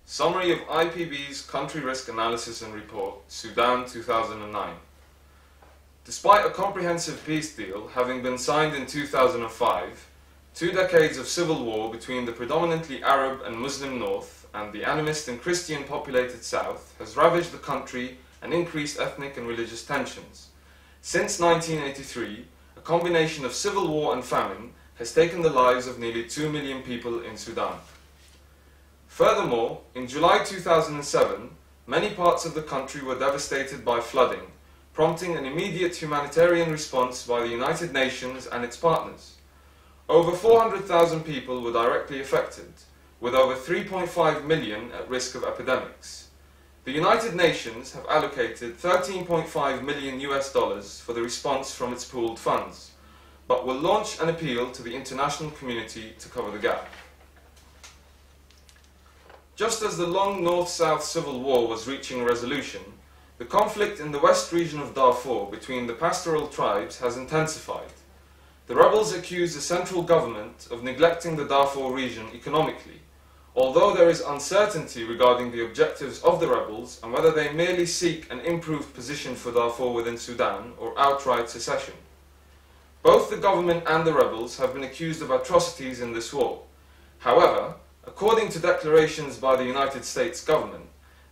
Summary of IPB's Country Risk Analysis and Report, Sudan 2009. Despite a comprehensive peace deal having been signed in 2005, 2 decades of civil war between the predominantly Arab and Muslim north and the animist and Christian populated south has ravaged the country and increased ethnic and religious tensions. Since 1983, a combination of civil war and famine has taken the lives of nearly 2 million people in Sudan. Furthermore, in July 2007, many parts of the country were devastated by flooding, prompting an immediate humanitarian response by the United Nations and its partners. Over 400,000 people were directly affected, with over 3.5 million at risk of epidemics. The United Nations have allocated $13.5 million for the response from its pooled funds, but will launch an appeal to the international community to cover the gap. Just as the long North-South civil war was reaching a resolution, the conflict in the west region of Darfur between the pastoral tribes has intensified. The rebels accuse the central government of neglecting the Darfur region economically, although there is uncertainty regarding the objectives of the rebels and whether they merely seek an improved position for Darfur within Sudan or outright secession. Both the government and the rebels have been accused of atrocities in this war. However, according to declarations by the United States government,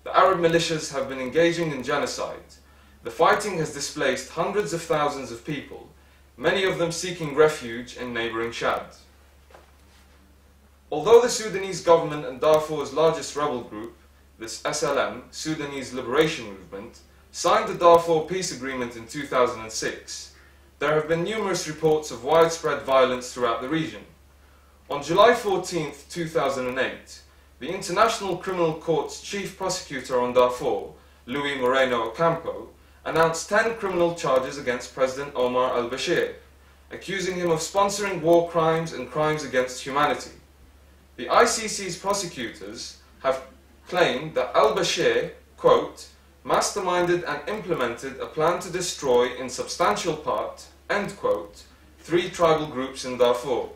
the Arab militias have been engaging in genocide. The fighting has displaced hundreds of thousands of people, many of them seeking refuge in neighboring Chad. Although the Sudanese government and Darfur's largest rebel group, this SLM, Sudanese Liberation Movement, signed the Darfur Peace Agreement in 2006, there have been numerous reports of widespread violence throughout the region. On July 14, 2008, the International Criminal Court's chief prosecutor on Darfur, Luis Moreno Ocampo, announced 10 criminal charges against President Omar al-Bashir, accusing him of sponsoring war crimes and crimes against humanity. The ICC's prosecutors have claimed that al-Bashir, quote, masterminded and implemented a plan to destroy in substantial part, end quote, 3 tribal groups in Darfur.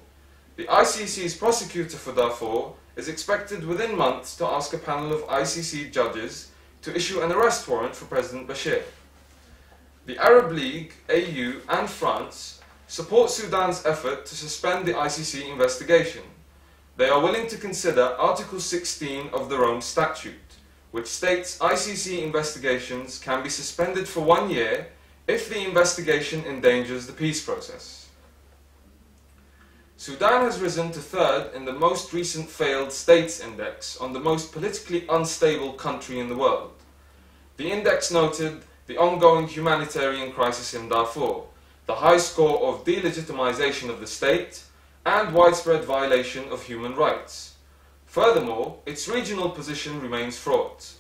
The ICC's prosecutor for Darfur is expected within months to ask a panel of ICC judges to issue an arrest warrant for President Bashir. The Arab League, AU and France support Sudan's effort to suspend the ICC investigation. They are willing to consider Article 16 of the Rome Statute, which states ICC investigations can be suspended for 1 year if the investigation endangers the peace process. Sudan has risen to 3rd in the most recent failed states index on the most politically unstable country in the world. The index noted the ongoing humanitarian crisis in Darfur, the high score of delegitimization of the state, and widespread violation of human rights. Furthermore, its regional position remains fraught.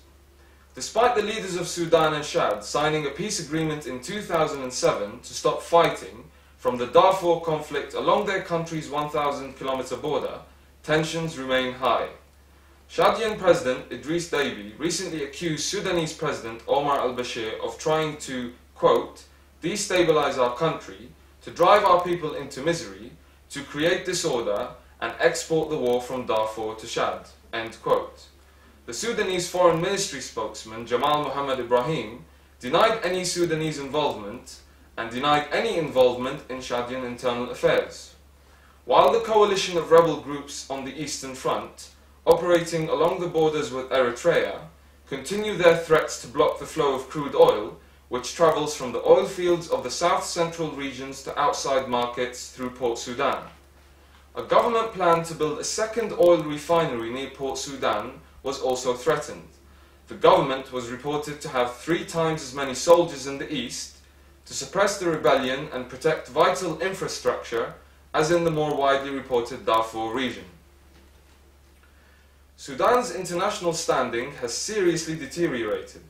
Despite the leaders of Sudan and Chad signing a peace agreement in 2007 to stop fighting from the Darfur conflict along their country's 1,000-kilometer border, tensions remain high. Chadian President Idriss Deby recently accused Sudanese President Omar al-Bashir of trying to, quote, destabilize our country, to drive our people into misery, to create disorder, and export the war from Darfur to Chad, end quote. The Sudanese Foreign Ministry spokesman Jamal Mohammed Ibrahim denied any Sudanese involvement and denied any involvement in Chadian internal affairs. While the coalition of rebel groups on the Eastern Front, operating along the borders with Eritrea, continue their threats to block the flow of crude oil, which travels from the oil fields of the south-central regions to outside markets through Port Sudan. A government plan to build a second oil refinery near Port Sudan was also threatened. The government was reported to have 3 times as many soldiers in the east to suppress the rebellion and protect vital infrastructure as in the more widely reported Darfur region. Sudan's international standing has seriously deteriorated.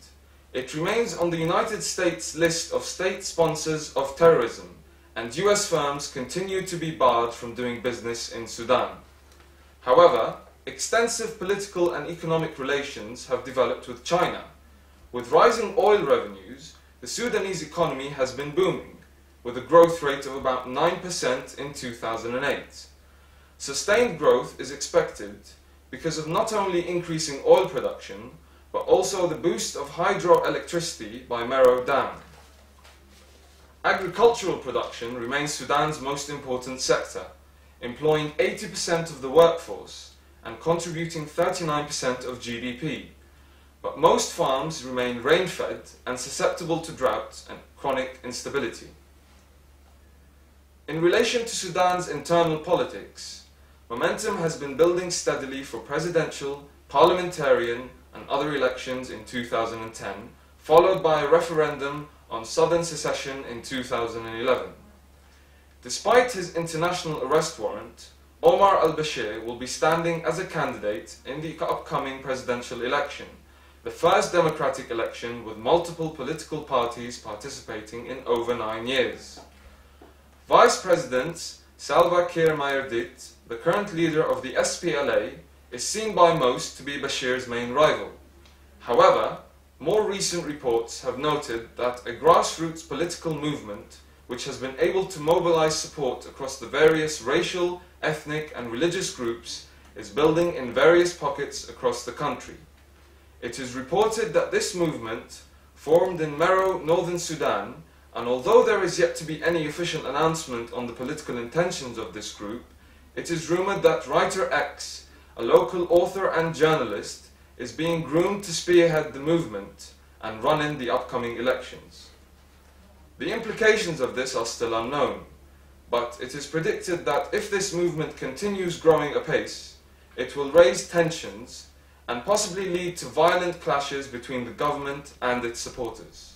It remains on the United States list of state sponsors of terrorism, and US firms continue to be barred from doing business in Sudan. However, extensive political and economic relations have developed with China. With rising oil revenues, the Sudanese economy has been booming, with a growth rate of about 9% in 2008. Sustained growth is expected because of not only increasing oil production, but also the boost of hydroelectricity by Meroe Dam. Agricultural production remains Sudan's most important sector, employing 80% of the workforce and contributing 39% of GDP. But most farms remain rain-fed and susceptible to drought and chronic instability. In relation to Sudan's internal politics, momentum has been building steadily for presidential, parliamentarian, and other elections in 2010, followed by a referendum on southern secession in 2011. Despite his international arrest warrant, Omar al-Bashir will be standing as a candidate in the upcoming presidential election, the first democratic election with multiple political parties participating in over 9 years. Vice President Salva Kiir Mayardit, the current leader of the SPLA, is seen by most to be Bashir's main rival. However, more recent reports have noted that a grassroots political movement which has been able to mobilize support across the various racial, ethnic and religious groups is building in various pockets across the country. It is reported that this movement formed in Meroe, northern Sudan, and although there is yet to be any official announcement on the political intentions of this group, it is rumored that writer X, a local author and journalist, is being groomed to spearhead the movement and run in the upcoming elections. The implications of this are still unknown, but it is predicted that if this movement continues growing apace, it will raise tensions and possibly lead to violent clashes between the government and its supporters.